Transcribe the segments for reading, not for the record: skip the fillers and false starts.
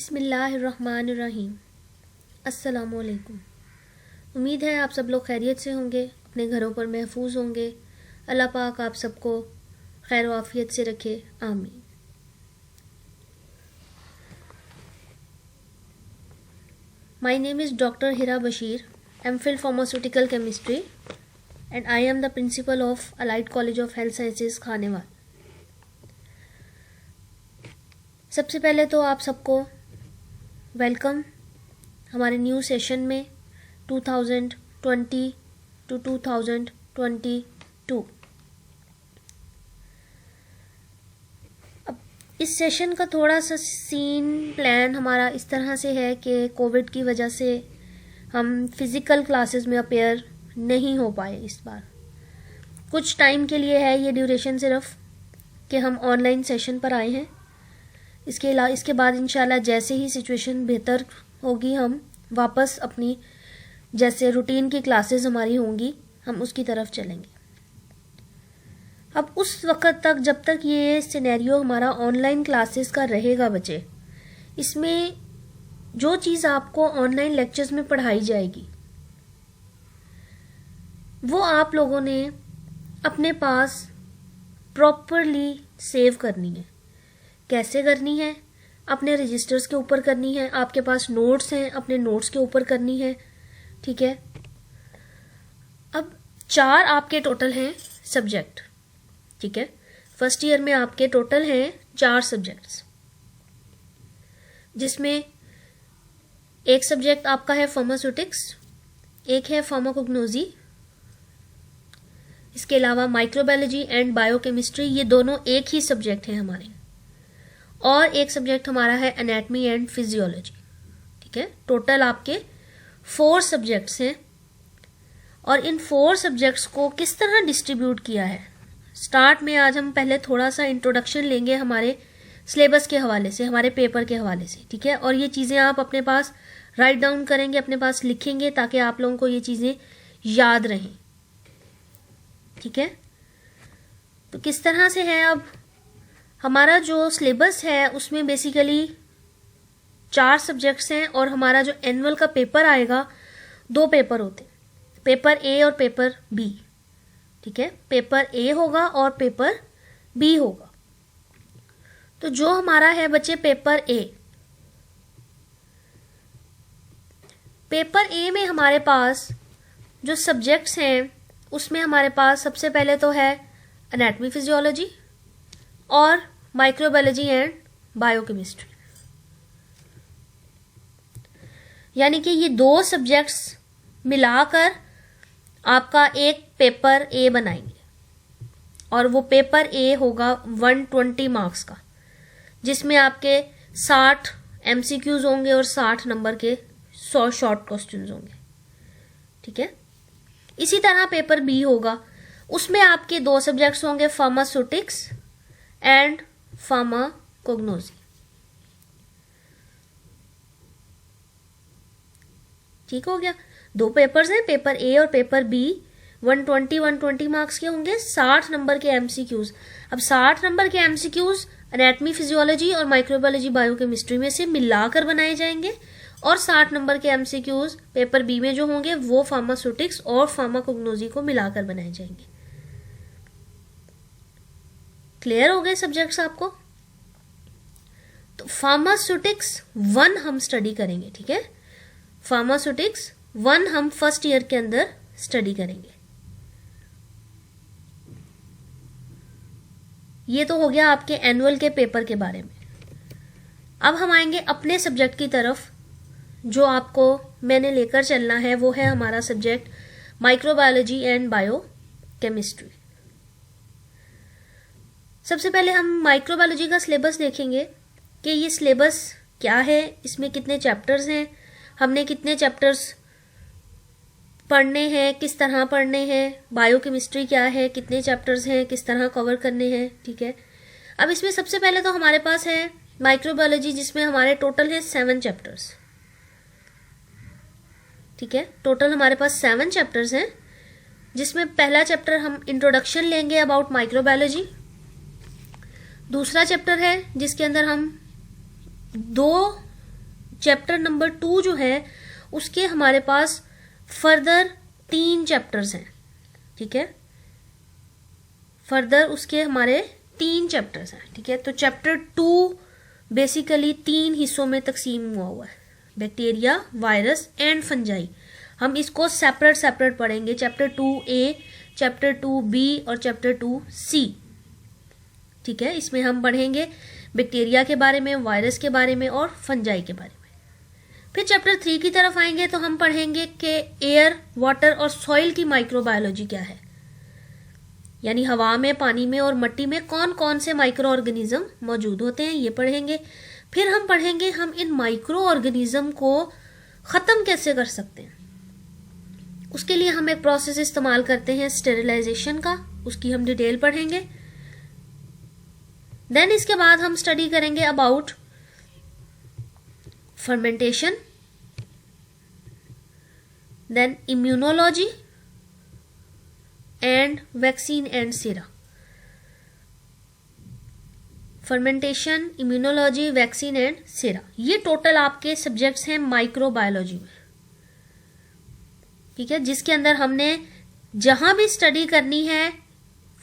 बिस्मिल्लाहिर्रहमानिर्रहीम। अस्सलामुअलैकुम। उम्मीद है आप सब लोग खैरियत से होंगे, अपने घरों पर महफूज होंगे। अल्लाह पाक आप सबको खैर व आफियत से रखे, आमीन। My name is doctor Hira Bashir, MPhil pharmaceutical chemistry and I am the principle of allied college of health sciences Khanewal. सबसे पहले तो आप सबको वेलकम हमारे न्यू सेशन में 2020 टू 2022। अब इस सेशन का थोड़ा सा सीन प्लान हमारा इस तरह से है कि कोविड की वजह से हम फिज़िकल क्लासेस में अपेयर नहीं हो पाए इस बार। कुछ टाइम के लिए है ये ड्यूरेशन सिर्फ कि हम ऑनलाइन सेशन पर आए हैं। इसके बाद इंशाल्लाह जैसे ही सिचुएशन बेहतर होगी हम वापस अपनी जैसे रूटीन की क्लासेस हमारी होंगी हम उसकी तरफ चलेंगे। अब उस वक्त तक जब तक ये सिनेरियो हमारा ऑनलाइन क्लासेस का रहेगा बच्चे, इसमें जो चीज़ आपको ऑनलाइन लेक्चर्स में पढ़ाई जाएगी वो आप लोगों ने अपने पास प्रॉपरली सेव करनी है। कैसे करनी है? अपने रजिस्टर्स के ऊपर करनी है। आपके पास नोट्स हैं, अपने नोट्स के ऊपर करनी है, ठीक है। अब 4 आपके टोटल हैं सब्जेक्ट, ठीक है। फर्स्ट ईयर में आपके टोटल हैं 4 सब्जेक्ट्स, जिसमें एक सब्जेक्ट आपका है फार्मास्यूटिक्स, एक है फार्माकोग्नोसी, इसके अलावा माइक्रोबायोलॉजी एंड बायोकेमिस्ट्री, ये दोनों एक ही सब्जेक्ट हैं हमारे, और एक सब्जेक्ट हमारा है एनाटमी एंड फिजियोलॉजी, ठीक है। टोटल आपके 4 सब्जेक्ट्स हैं। और इन 4 सब्जेक्ट्स को किस तरह डिस्ट्रीब्यूट किया है, स्टार्ट में आज हम पहले थोड़ा सा इंट्रोडक्शन लेंगे हमारे सिलेबस के हवाले से, हमारे पेपर के हवाले से, ठीक है। और ये चीज़ें आप अपने पास राइट डाउन करेंगे, अपने पास लिखेंगे, ताकि आप लोगों को ये चीज़ें याद रहें, ठीक है। तो किस तरह से है, अब हमारा जो सिलेबस है उसमें बेसिकली 4 सब्जेक्ट्स हैं, और हमारा जो एनुअल का पेपर आएगा 2 पेपर होते हैं, पेपर ए और पेपर बी, ठीक है। पेपर ए होगा और पेपर बी होगा। तो जो हमारा है बच्चे पेपर ए में हमारे पास जो सब्जेक्ट्स हैं उसमें हमारे पास सबसे पहले तो है एनाटमी फिजियोलॉजी और माइक्रोबायोलॉजी एंड बायोकेमिस्ट्री, यानी कि ये 2 सब्जेक्ट्स मिलाकर आपका एक पेपर ए बनाएंगे, और वो पेपर ए होगा 120 मार्क्स का, जिसमें आपके 60 एमसीक्यूज होंगे और 60 नंबर के 100 शॉर्ट क्वेश्चंस होंगे, ठीक है। इसी तरह पेपर बी होगा, उसमें आपके 2 सब्जेक्ट्स होंगे, फार्मास्यूटिक्स एंड फार्माकोग्नोसी, ठीक हो गया। 2 पेपर्स हैं, पेपर ए और पेपर बी। 120 मार्क्स के होंगे, 60 नंबर के एमसीक्यूज। अब 60 नंबर के एमसीक्यूज एनाटमी फिजियोलॉजी और माइक्रोबायोलॉजी बायोकेमिस्ट्री में से मिलाकर बनाए जाएंगे, और 60 नंबर के एमसीक्यूज पेपर बी में जो होंगे वो फार्मास्यूटिक्स और फार्माकोग्नोसी को मिलाकर बनाए जाएंगे। क्लियर हो गए सब्जेक्ट्स आपको? तो फार्मास्यूटिक्स 1 हम स्टडी करेंगे, ठीक है। फार्मास्यूटिक्स 1 हम फर्स्ट ईयर के अंदर स्टडी करेंगे। ये तो हो गया आपके एनुअल के पेपर के बारे में। अब हम आएंगे अपने सब्जेक्ट की तरफ। जो आपको मैंने लेकर चलना है वो है हमारा सब्जेक्ट माइक्रोबायोलॉजी एंड बायोकेमिस्ट्री। सबसे पहले हम माइक्रोबायोलॉजी का सिलेबस देखेंगे कि ये सिलेबस क्या है, इसमें कितने चैप्टर्स हैं, हमने कितने चैप्टर्स पढ़ने हैं, किस तरह पढ़ने हैं, बायोकेमिस्ट्री क्या है, कितने चैप्टर्स हैं, किस तरह कवर करने हैं, ठीक है। अब इसमें सबसे पहले तो हमारे पास है माइक्रोबायोलॉजी, जिसमें हमारे टोटल है 7 चैप्टर्स, ठीक है। टोटल हमारे पास 7 चैप्टर्स हैं, जिसमें पहला चैप्टर हम इंट्रोडक्शन लेंगे अबाउट माइक्रोबायोलॉजी। दूसरा चैप्टर है जिसके अंदर हम 2 चैप्टर नंबर 2 जो है उसके हमारे पास फर्दर 3 चैप्टर्स हैं, ठीक है, फर्दर उसके हमारे 3 चैप्टर्स हैं, ठीक है। तो चैप्टर 2 बेसिकली 3 हिस्सों में तकसीम हुआ है, बैक्टीरिया, वायरस एंड फंजाई। हम इसको सेपरेट पढ़ेंगे, चैप्टर 2A, चैप्टर 2B और चैप्टर 2C, ठीक है। इसमें हम पढ़ेंगे बैक्टीरिया के बारे में, वायरस के बारे में और फंजाई के बारे में। फिर चैप्टर 3 की तरफ आएंगे तो हम पढ़ेंगे कि एयर, वाटर और सॉइल की माइक्रोबायोलॉजी क्या है, यानी हवा में, पानी में और मिट्टी में कौन कौन से माइक्रो ऑर्गेनिज्म मौजूद होते हैं, ये पढ़ेंगे। फिर हम पढ़ेंगे हम इन माइक्रो ऑर्गेनिज्म को ख़त्म कैसे कर सकते हैं। उसके लिए हम एक प्रोसेस इस्तेमाल करते हैं स्टेरिलाइजेशन का, उसकी हम डिटेल पढ़ेंगे। देन इसके बाद हम स्टडी करेंगे about fermentation, then immunology and vaccine and sera. Fermentation, immunology, vaccine and sera, ये टोटल आपके सब्जेक्ट्स हैं माइक्रोबायोलॉजी में, ठीक है, जिसके अंदर हमने जहां भी स्टडी करनी है,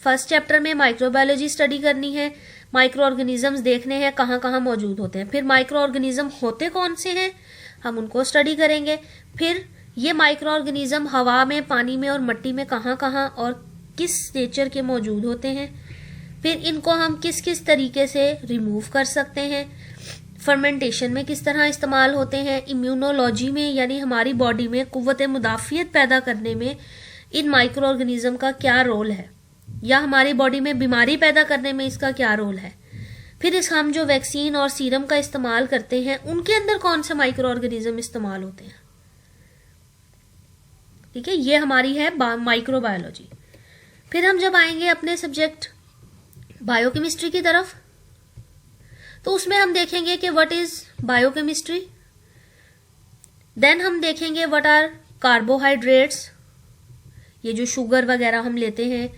फर्स्ट चैप्टर में माइक्रोबायोलॉजी स्टडी करनी है, माइक्रो ऑर्गेनिजम्स देखने हैं कहाँ कहाँ मौजूद होते हैं, फिर माइक्रो ऑर्गेनिज्म होते कौन से हैं हम उनको स्टडी करेंगे, फिर ये माइक्रो ऑर्गेनिज्म हवा में, पानी में और मिट्टी में कहाँ कहाँ और किस नेचर के मौजूद होते हैं, फिर इनको हम किस किस तरीके से रिमूव कर सकते हैं, फर्मेंटेशन में किस तरह इस्तेमाल होते हैं, इम्यूनोलॉजी में यानी हमारी बॉडी में कुव्वत मुदाफ़ियत पैदा करने में इन माइक्रो ऑर्गेनिज्म का क्या रोल है, या हमारी बॉडी में बीमारी पैदा करने में इसका क्या रोल है, फिर इस हम जो वैक्सीन और सीरम का इस्तेमाल करते हैं उनके अंदर कौन से माइक्रो ऑर्गेनिज्म इस्तेमाल होते हैं, ठीक है, ये हमारी है माइक्रोबायोलॉजी। फिर हम जब आएंगे अपने सब्जेक्ट बायोकेमिस्ट्री की तरफ तो उसमें हम देखेंगे कि व्हाट इज बायोकेमिस्ट्री, देन हम देखेंगे व्हाट आर कार्बोहाइड्रेट्स, ये जो शुगर वगैरह हम लेते हैं,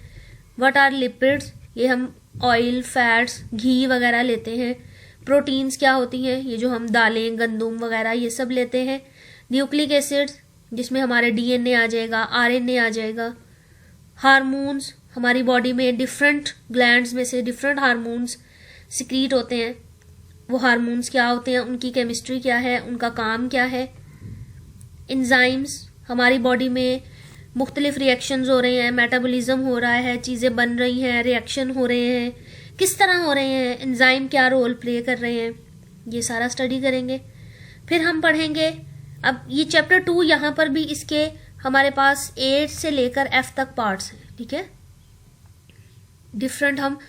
व्हाट आर लिपिड्स, ये हम ऑयल, फैट्स, घी वगैरह लेते हैं, प्रोटीन्स क्या होती हैं, ये जो हम दालें, गंदुम वगैरह ये सब लेते हैं, न्यूक्लिक एसिड्स जिसमें हमारे डीएनए आ जाएगा, आरएनए आ जाएगा, हार्मोन्स, हमारी बॉडी में डिफरेंट ग्लैंड्स में से डिफरेंट हार्मोन्स सिक्रीट होते हैं, वो हार्मोन्स क्या होते हैं, उनकी केमिस्ट्री क्या है, उनका काम क्या है, एंजाइम्स, हमारी बॉडी में मुख्तलिफ रिएक्शंस हो रहे हैं, मेटाबॉलिज्म हो रहा है, चीज़ें बन रही हैं, रिएक्शन हो रहे हैं, किस तरह हो रहे हैं, एंजाइम क्या रोल प्ले कर रहे हैं, ये सारा स्टडी करेंगे। फिर हम पढ़ेंगे, अब ये चैप्टर 2 यहाँ पर भी इसके हमारे पास A से लेकर F तक पार्ट्स हैं, ठीक है, डिफरेंट हम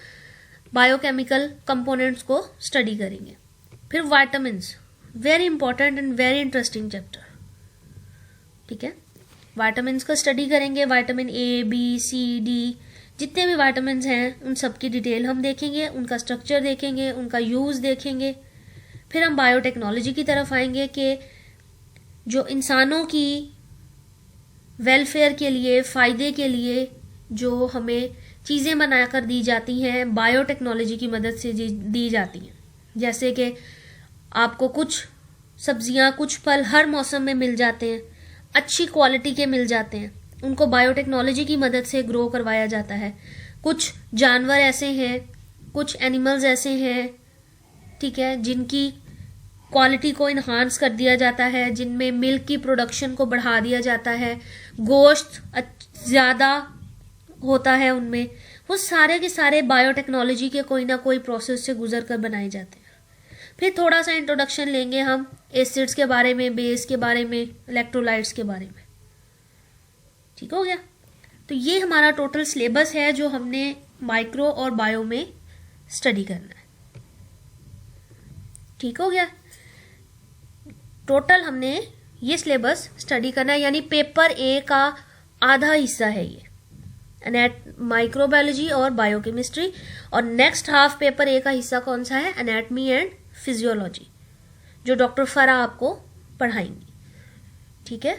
बायोकेमिकल कंपोनेंट्स को स्टडी करेंगे। फिर vitamins, very important and very interesting chapter, ठीक है, वाइटामिन्स का स्टडी करेंगे, vitamin A, B, C, D, जितने भी वाइटामिन्स हैं उन सब की डिटेल हम देखेंगे, उनका स्ट्रक्चर देखेंगे, उनका यूज़ देखेंगे। फिर हम बायोटेक्नोलॉजी की तरफ आएंगे कि जो इंसानों की वेलफेयर के लिए, फ़ायदे के लिए जो हमें चीज़ें बनाकर दी जाती हैं बायोटेक्नोलॉजी की मदद से दी जाती हैं, जैसे कि आपको कुछ सब्जियां, कुछ फल हर मौसम में मिल जाते हैं, अच्छी क्वालिटी के मिल जाते हैं, उनको बायोटेक्नोलॉजी की मदद से ग्रो करवाया जाता है। कुछ जानवर ऐसे हैं, कुछ एनिमल्स ऐसे हैं, ठीक है, जिनकी क्वालिटी को इन्हांस कर दिया जाता है, जिनमें मिल्क की प्रोडक्शन को बढ़ा दिया जाता है, गोश्त ज़्यादा होता है उनमें, वो सारे के सारे बायोटेक्नोलॉजी के कोई ना कोई प्रोसेस से गुजर कर बनाए जाते हैं। फिर थोड़ा सा इंट्रोडक्शन लेंगे हम एसिड्स के बारे में, बेस के बारे में, इलेक्ट्रोलाइट्स के बारे में, ठीक हो गया। तो ये हमारा टोटल सिलेबस है जो हमने माइक्रो और बायो में स्टडी करना है, ठीक हो गया। टोटल हमने ये सिलेबस स्टडी करना है, यानी पेपर A का आधा हिस्सा है ये माइक्रोबायोलॉजी और बायोकेमिस्ट्री, और नेक्स्ट हाफ पेपर A का हिस्सा कौन सा है, एनाटमी एंड फिजियोलॉजी, जो डॉक्टर फरा आपको पढ़ाएंगी, ठीक है।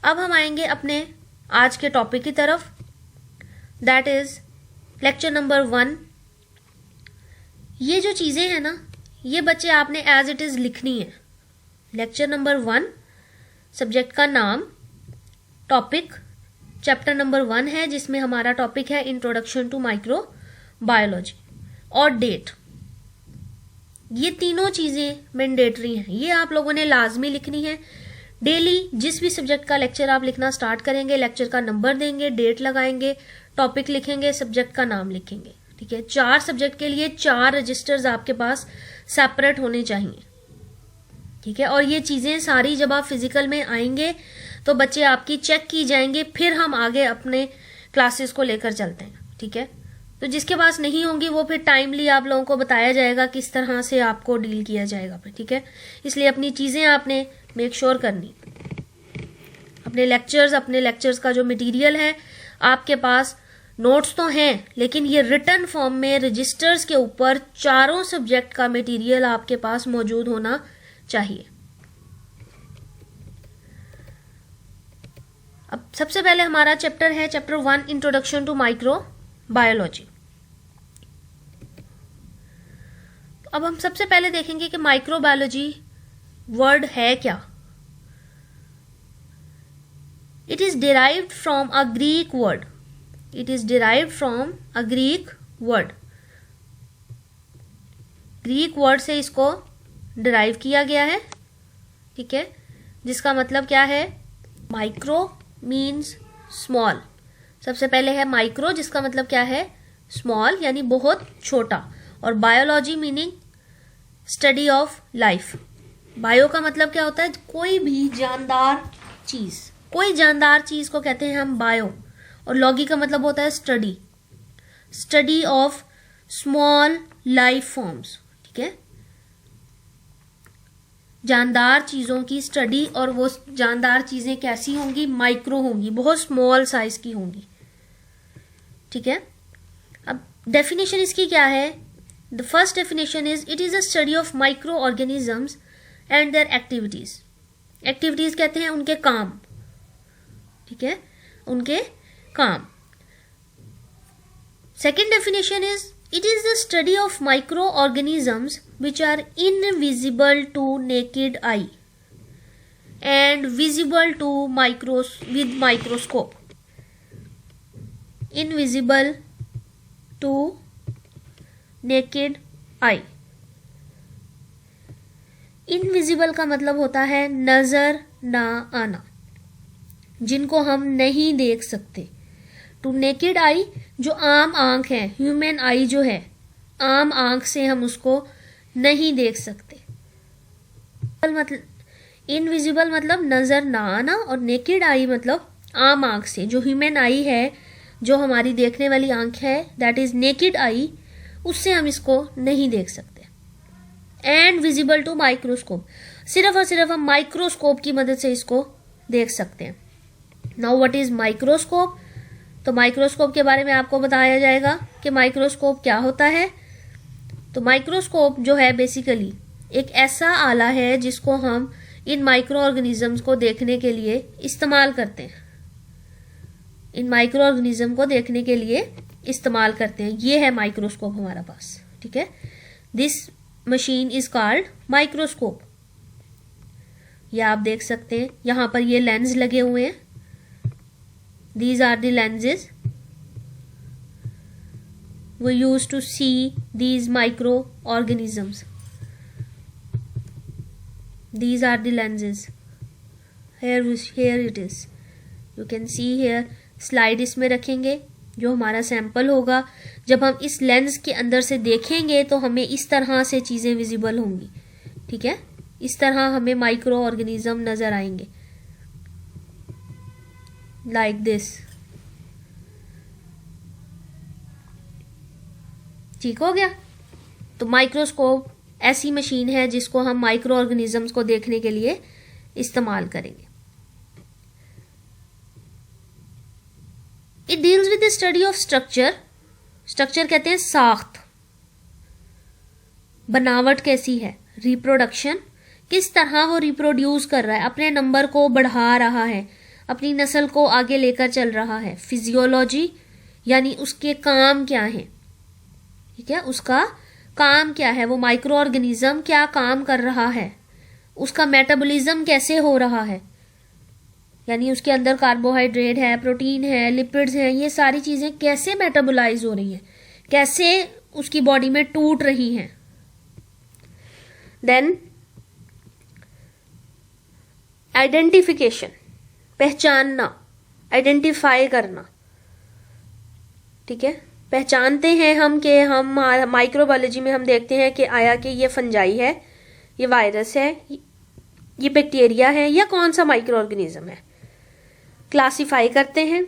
अब हम आएंगे अपने आज के टॉपिक की तरफ, दैट इज लेक्चर नंबर 1। ये जो चीज़ें हैं ना, ये बच्चे आपने एज इट इज़ लिखनी है, लेक्चर नंबर 1, सब्जेक्ट का नाम, टॉपिक चैप्टर नंबर 1 है जिसमें हमारा टॉपिक है इंट्रोडक्शन टू माइक्रोबायोलॉजी, और डेट। ये तीनों चीजें मैंडेटरी हैं, ये आप लोगों ने लाजमी लिखनी है। डेली जिस भी सब्जेक्ट का लेक्चर आप लिखना स्टार्ट करेंगे, लेक्चर का नंबर देंगे, डेट लगाएंगे, टॉपिक लिखेंगे, सब्जेक्ट का नाम लिखेंगे। ठीक है, 4 सब्जेक्ट के लिए 4 रजिस्टर्स आपके पास सेपरेट होने चाहिए। ठीक है, और ये चीजें सारी जब आप फिजिकल में आएंगे तो बच्चे आपकी चेक की जाएंगे, फिर हम आगे अपने क्लासेस को लेकर चलते हैं। ठीक है, तो जिसके पास नहीं होंगी वो फिर टाइमली आप लोगों को बताया जाएगा किस तरह से आपको डील किया जाएगा फिर। ठीक है, इसलिए अपनी चीजें आपने मेक श्योर करनी। अपने लेक्चर्स का जो मटेरियल है आपके पास, नोट्स तो हैं लेकिन ये रिटन फॉर्म में रजिस्टर्स के ऊपर 4 सब्जेक्ट का मटेरियल आपके पास मौजूद होना चाहिए। अब सबसे पहले हमारा चैप्टर है चैप्टर 1, इंट्रोडक्शन टू माइक्रोबायोलॉजी। अब हम सबसे पहले देखेंगे कि माइक्रोबायोलॉजी वर्ड है क्या। It is derived from a Greek word. Greek word से इसको डिराइव किया गया है। ठीक है, जिसका मतलब क्या है, माइक्रो मीन्स स्मॉल। सबसे पहले है माइक्रो, जिसका मतलब क्या है, स्मॉल यानी बहुत छोटा, और biology meaning study of life. Bio का मतलब क्या होता है, कोई भी जानदार चीज, कोई जानदार चीज को कहते हैं हम बायो, और लॉगी का मतलब होता है study of small life forms. ठीक है, जानदार चीजों की स्टडी, और वो जानदार चीजें कैसी होंगी, माइक्रो होंगी, बहुत स्मॉल साइज की होंगी। ठीक है, अब डेफिनेशन इसकी क्या है। The first definition is it is a study of micro organisms and their activities. Activities कहते हैं उनके काम। ठीक है, उनके काम। Second definition is it is the study of microorganisms which are invisible to naked eye and visible to with microscope. Invisible to naked eye. Invisible का मतलब होता है नजर ना आना, जिनको हम नहीं देख सकते। टू नेकेड आई, जो आम आंख है, ह्यूमन आई जो है, आम आंख से हम उसको नहीं देख सकते। मतलब इनविजिबल मतलब नजर ना आना, और नेकेड आई मतलब आम आंख से, जो ह्यूमन आई है, जो हमारी देखने वाली आंख है, दैट इज नेकेड आई, उससे हम इसको नहीं देख सकते। एंड विजिबल टू माइक्रोस्कोप, सिर्फ और सिर्फ हम माइक्रोस्कोप की मदद से इसको देख सकते हैं। Now what is microscope. तो माइक्रोस्कोप के बारे में आपको बताया जाएगा कि माइक्रोस्कोप क्या होता है। तो माइक्रोस्कोप जो है बेसिकली एक ऐसा आला है जिसको हम इन माइक्रो ऑर्गेनिजम्स को देखने के लिए इस्तेमाल करते हैं। इन माइक्रो ऑर्गेनिज्म को देखने के लिए इस्तेमाल करते हैं। ये है माइक्रोस्कोप हमारा पास। ठीक है, this machine is called microscope. ये आप देख सकते हैं, यहां पर ये लेंस लगे हुए हैं। These are the lenses we use to see these microorganisms. These are the lenses. Here it is. You can see here. Slide इसमें रखेंगे जो हमारा सैंपल होगा। जब हम इस लेंस के अंदर से देखेंगे तो हमें इस तरह से चीजें विजिबल होंगी। ठीक है, इस तरह हमें माइक्रो ऑर्गेनिज्म नजर आएंगे, लाइक दिस। ठीक हो गया। तो माइक्रोस्कोप ऐसी मशीन है जिसको हम माइक्रो ऑर्गेनिजम्स को देखने के लिए इस्तेमाल करेंगे। It deals with the study of structure. Structure कहते हैं साख्त, बनावट कैसी है, रिप्रोडक्शन, किस तरह वो रिप्रोड्यूस कर रहा है, अपने नंबर को बढ़ा रहा है, अपनी नस्ल को आगे लेकर चल रहा है। फिजियोलॉजी यानी उसके काम क्या है। ठीक है, उसका काम क्या है, वो माइक्रो ऑर्गेनिज्म क्या काम कर रहा है, उसका मेटाबॉलिज्म कैसे हो रहा है, यानी उसके अंदर कार्बोहाइड्रेट है, प्रोटीन है, लिपिड्स हैं, ये सारी चीजें कैसे मेटाबोलाइज हो रही हैं, कैसे उसकी बॉडी में टूट रही हैं। देन आइडेंटिफिकेशन, पहचानना, आइडेंटिफाई करना, ठीक है। पहचानते हैं हम कि हम माइक्रोबायोलॉजी में हम देखते हैं कि आया कि ये फंजाई है, ये वायरस है, ये बैक्टीरिया है, या कौन सा माइक्रो ऑर्गेनिज्म है। क्लासिफाई करते हैं,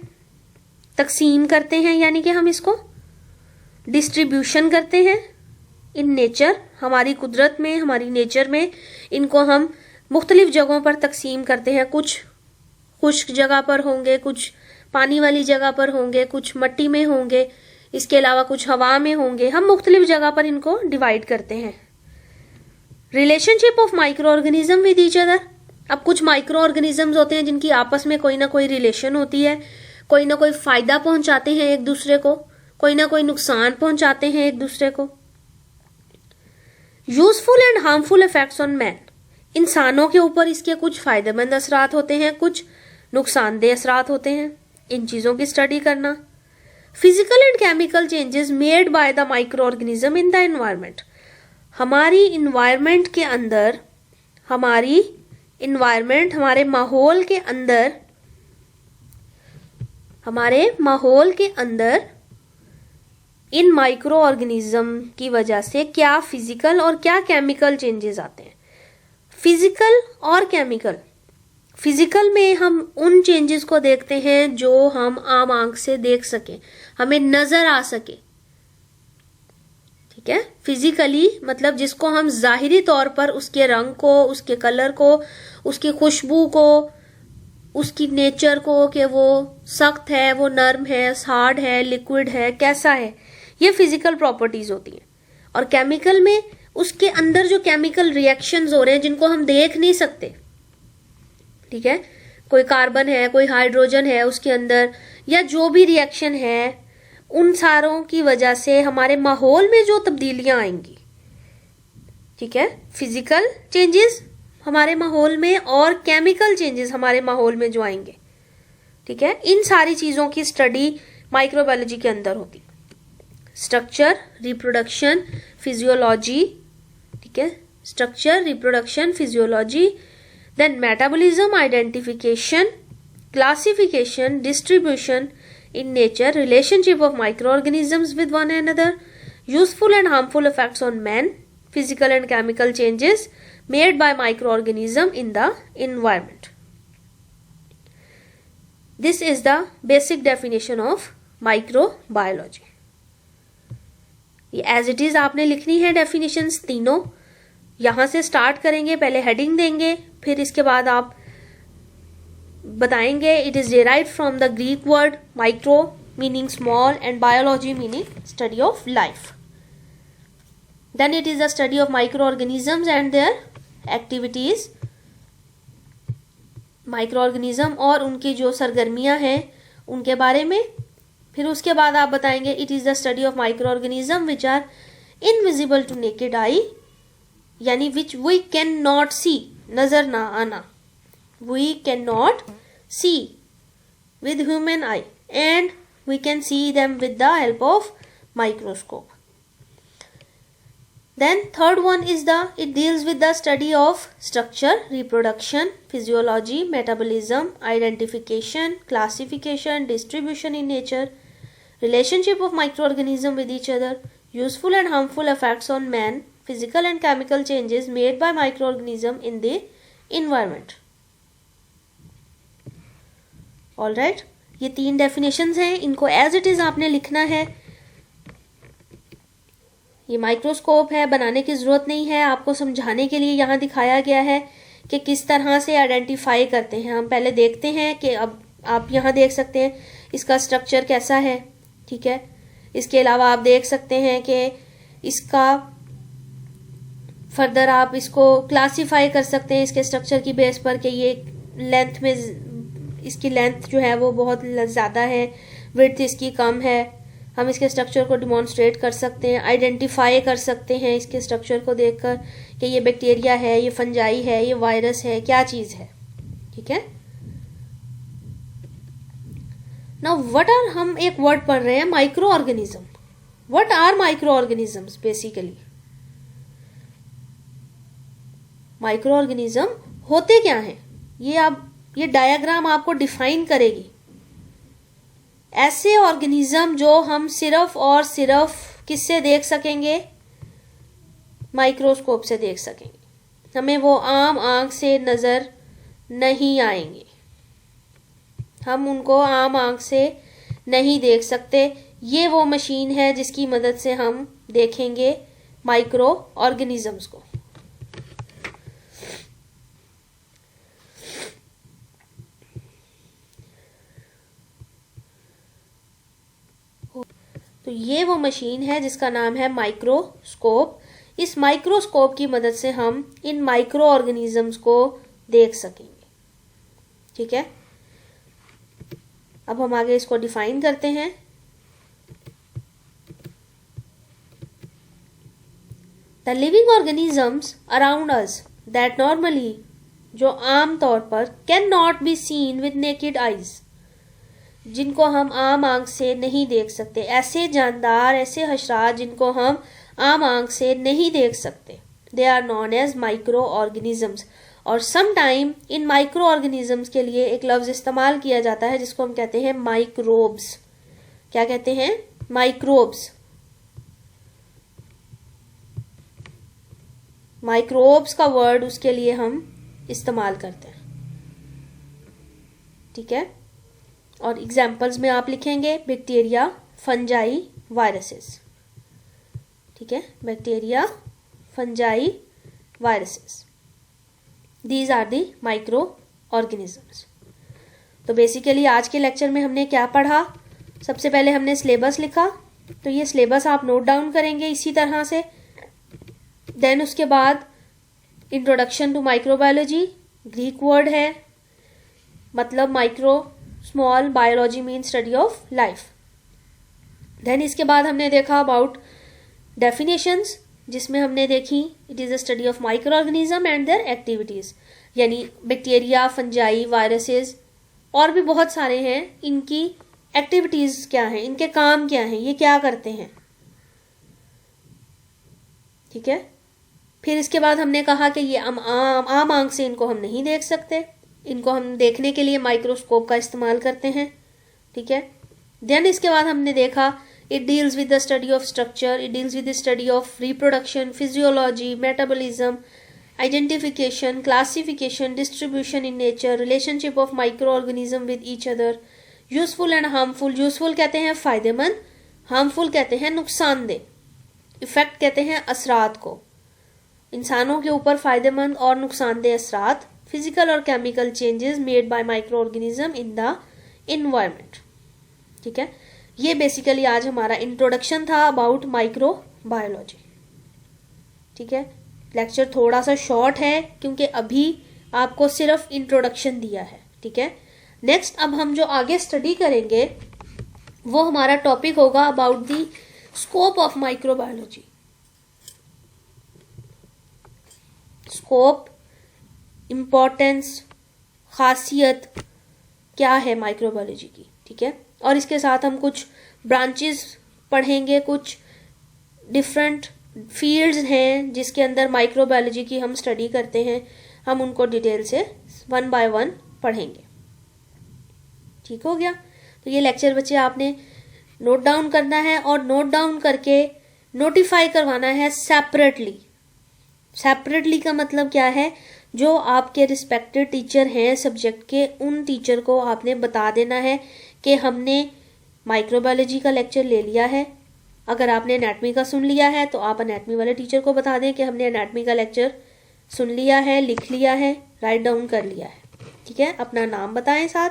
तकसीम करते हैं, यानी कि हम इसको डिस्ट्रीब्यूशन करते हैं इन नेचर, हमारी कुदरत में, हमारी नेचर में इनको हम मुख्तलिफ जगहों पर तकसीम करते हैं। कुछ खुश्क जगह पर होंगे, कुछ पानी वाली जगह पर होंगे, कुछ मिट्टी में होंगे, इसके अलावा कुछ हवा में होंगे। हम मुख्तलिफ जगह पर इनको डिवाइड करते हैं। Relationship of micro organism with each other. अब कुछ माइक्रो ऑर्गेनिजम्स होते हैं जिनकी आपस में कोई ना कोई रिलेशन होती है, कोई ना कोई फायदा पहुंचाते हैं एक दूसरे को, कोई ना कोई नुकसान पहुंचाते हैं एक दूसरे को। Useful and harmful effects on man. इंसानों के ऊपर इसके कुछ फायदेमंद असरात होते हैं, कुछ नुकसानदेह असरात होते हैं। इन चीजों की स्टडी करना। Physical and chemical changes made by the micro organism in the environment. हमारी इन्वायरमेंट के अंदर, हमारी इन्वायरमेंट, हमारे माहौल के अंदर, हमारे माहौल के अंदर इन माइक्रो ऑर्गेनिज्म की वजह से क्या फिजिकल और क्या केमिकल चेंजेस आते हैं। फिजिकल और केमिकल। फिजिकल में हम उन चेंजेस को देखते हैं जो हम आम आंख से देख सके, हमें नजर आ सके, ठीक है। फिजिकली मतलब जिसको हम जाहिरी तौर पर उसके रंग को, उसके कलर को, उसकी खुशबू को, उसकी नेचर को, कि वो सख्त है, वो नर्म है, हार्ड है, लिक्विड है, कैसा है, ये फिजिकल प्रॉपर्टीज होती हैं। और केमिकल में उसके अंदर जो केमिकल रिएक्शंस हो रहे हैं जिनको हम देख नहीं सकते, ठीक है। कोई कार्बन है, कोई हाइड्रोजन है उसके अंदर, या जो भी रिएक्शन है, उन सारों की वजह से हमारे माहौल में जो तब्दीलियां आएंगी, ठीक है। फिजिकल चेंजेस हमारे माहौल में और केमिकल चेंजेस हमारे माहौल में जो आएंगे, ठीक है। इन सारी चीजों की स्टडी माइक्रोबायोलॉजी के अंदर होती। स्ट्रक्चर, रिप्रोडक्शन, फिजियोलॉजी, ठीक है। Structure, reproduction, physiology, then metabolism, identification, classification, distribution in nature, relationship of microorganisms with one another, useful and harmful effects on man, physical and chemical changes made by microorganism in the environment. This is the basic definition of microbiology. ये as it is आपने लिखनी है definitions तीनों। यहां से start करेंगे, पहले heading देंगे, फिर इसके बाद आप बताएंगे it is derived from the Greek word micro meaning small and biology meaning study of life. Then it is the study of micro organisms and their activities. Micro organism और उनकी जो सरगर्मियां हैं उनके बारे में। फिर उसके बाद आप बताएंगे it is the study of micro organism which are invisible to naked eye, यानी which we can not see, नजर ना आना, we can not see with human eye and we can see them with the help of microscope. Then third one is it deals with the study of structure, reproduction, physiology, metabolism, identification, classification, distribution in nature, relationship of microorganisms with each other, useful and harmful effects on man, physical and chemical changes made by microorganisms in the environment. All right, ये 3 definitions हैं, इनको as it is आपने लिखना है। ये microscope है, बनाने की ज़रूरत नहीं है, आपको समझाने के लिए यहाँ दिखाया गया है कि किस तरह से आइडेंटिफाई करते हैं। हम पहले देखते हैं कि अब आप यहाँ देख सकते हैं इसका स्ट्रक्चर कैसा है, ठीक है। इसके अलावा आप देख सकते हैं कि इसका फर्दर आप इसको क्लासीफाई कर सकते हैं इसके स्ट्रक्चर की बेस पर कि ये लेंथ में, इसकी लेंथ जो है वो बहुत ज़्यादा है, विड्थ इसकी कम है, हम इसके स्ट्रक्चर को डिमॉन्स्ट्रेट कर सकते हैं, आइडेंटिफाई कर सकते हैं इसके स्ट्रक्चर को देखकर कि ये बैक्टीरिया है, ये फंजाई है, ये वायरस है, क्या चीज़ है। ठीक है। नाउ व्हाट आर, हम एक वर्ड पढ़ रहे हैं micro organism. What are micro organisms basically? Micro organism होते क्या हैं, ये डायग्राम आपको डिफाइन करेगी। ऐसे ऑर्गेनिज्म जो हम सिर्फ और सिर्फ किससे देख सकेंगे? माइक्रोस्कोप से देख सकेंगे। हमें वो आम आंख से नजर नहीं आएंगे, हम उनको आम आंख से नहीं देख सकते। ये वो मशीन है जिसकी मदद से हम देखेंगे माइक्रो ऑर्गेनिजम्स को। तो ये वो मशीन है जिसका नाम है माइक्रोस्कोप। इस माइक्रोस्कोप की मदद से हम इन माइक्रो ऑर्गेनिजम्स को देख सकेंगे। ठीक है। अब हम आगे इसको डिफाइन करते हैं। The living organisms around us that normally, जो आम तौर पर can not be seen with naked eyes, जिनको हम आम आंख से नहीं देख सकते, ऐसे जानदार, ऐसे हशरात जिनको हम आम आंख से नहीं देख सकते, they are known as microorganisms. और some time in microorganisms के लिए एक लफ्ज इस्तेमाल किया जाता है जिसको हम कहते हैं माइक्रोब्स। क्या कहते हैं? माइक्रोब्स। माइक्रोब्स का वर्ड उसके लिए हम इस्तेमाल करते हैं। ठीक है। और एग्जाम्पल्स में आप लिखेंगे बैक्टीरिया, फंजाई, वायरसेस। ठीक है। Bacteria, fungi, viruses, these are the micro organisms. तो बेसिकली आज के लेक्चर में हमने क्या पढ़ा? सबसे पहले हमने सिलेबस लिखा, तो ये सिलेबस आप नोट डाउन करेंगे इसी तरह से। देन उसके बाद introduction to microbiology, Greek word है, मतलब micro, small, biology mean study of life. Then इसके बाद हमने देखा अबाउट डेफिनेशंस, जिसमें हमने देखी it is a study of micro organism and their activities, यानी बैक्टीरिया, फंजाई, वायरसेस और भी बहुत सारे हैं, इनकी एक्टिविटीज क्या हैं, इनके काम क्या हैं, ये क्या करते हैं। ठीक है। फिर इसके बाद हमने कहा कि ये आम आंख से इनको हम नहीं देख सकते, इनको हम देखने के लिए माइक्रोस्कोप का इस्तेमाल करते हैं। ठीक है। देन इसके बाद हमने देखा it deals with the study of structure, it deals with the study of reproduction, physiology, metabolism, identification, classification, distribution in nature, relationship of microorganism with each other, useful and harmful। useful कहते हैं फायदेमंद, harmful कहते हैं नुकसानदेह, effect कहते हैं असरात को, इंसानों के ऊपर फायदेमंद और नुकसानदेह असरात, फिजिकल और chemical changes made by micro organism in the environment. ठीक है। ये बेसिकली आज हमारा इंट्रोडक्शन था अबाउट माइक्रो बायोलॉजी। ठीक है। लेक्चर थोड़ा सा शॉर्ट है क्योंकि अभी आपको सिर्फ इंट्रोडक्शन दिया है। ठीक है। नेक्स्ट अब हम जो आगे स्टडी करेंगे वो हमारा टॉपिक होगा about the scope of microbiology. Scope, importance, खासियत क्या है माइक्रोबायोलॉजी की। ठीक है। और इसके साथ हम कुछ ब्रांचेस पढ़ेंगे, कुछ डिफरेंट फील्ड्स हैं जिसके अंदर माइक्रोबायोलॉजी की हम स्टडी करते हैं, हम उनको डिटेल से वन बाय वन पढ़ेंगे। ठीक हो गया। तो ये लेक्चर बच्चे आपने नोट डाउन करना है और नोट डाउन करके नोटिफाई करवाना है सेपरेटली। सेपरेटली का मतलब क्या है? जो आपके रिस्पेक्टेड टीचर हैं सब्जेक्ट के, उन टीचर को आपने बता देना है कि हमने माइक्रोबायोलॉजी का लेक्चर ले लिया है। अगर आपने एनाटमी का सुन लिया है तो आप एनाटमी वाले टीचर को बता दें कि हमने एनाटमी का लेक्चर सुन लिया है, लिख लिया है, राइट डाउन कर लिया है। ठीक है। अपना नाम बताएं साथ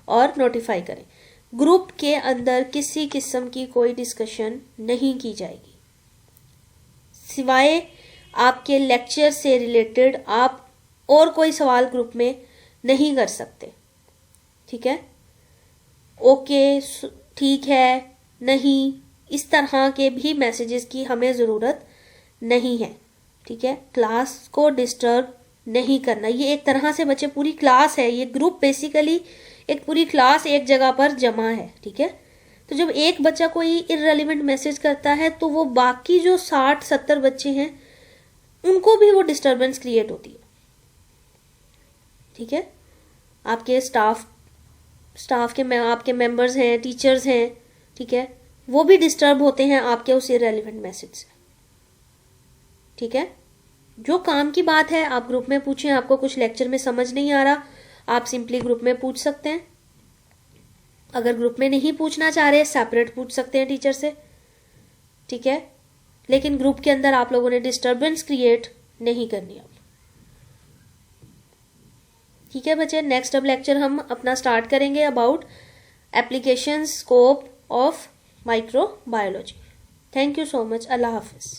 और नोटिफाई करें। ग्रुप के अंदर किसी किस्म की कोई डिस्कशन नहीं की जाएगी, सिवाय आपके लेक्चर से रिलेटेड आप और कोई सवाल ग्रुप में नहीं कर सकते। ठीक है। ओके, ठीक है, नहीं, इस तरह के भी मैसेजेस की हमें ज़रूरत नहीं है, ठीक है। क्लास को डिस्टर्ब नहीं करना, ये एक तरह से बच्चे पूरी क्लास है, ये ग्रुप बेसिकली एक पूरी क्लास एक जगह पर जमा है, ठीक है। तो जब एक बच्चा कोई इररेलेवेंट मैसेज करता है तो वो बाकी जो 60-70 बच्चे हैं उनको भी वो डिस्टर्बेंस क्रिएट होती है, ठीक है। आपके स्टाफ के आपके मेंबर्स हैं, टीचर्स हैं, ठीक है, वो भी डिस्टर्ब होते हैं आपके उस इररेलेवेंट मैसेज से, ठीक है। जो काम की बात है आप ग्रुप में पूछें, आपको कुछ लेक्चर में समझ नहीं आ रहा आप सिंपली ग्रुप में पूछ सकते हैं। अगर ग्रुप में नहीं पूछना चाह रहे सेपरेट पूछ सकते हैं टीचर से, ठीक है। लेकिन ग्रुप के अंदर आप लोगों ने डिस्टर्बेंस क्रिएट नहीं करनी अब, ठीक है बच्चे। नेक्स्ट अब लेक्चर हम अपना स्टार्ट करेंगे about application scope of microbiology. Thank you so much. Allah Hafiz.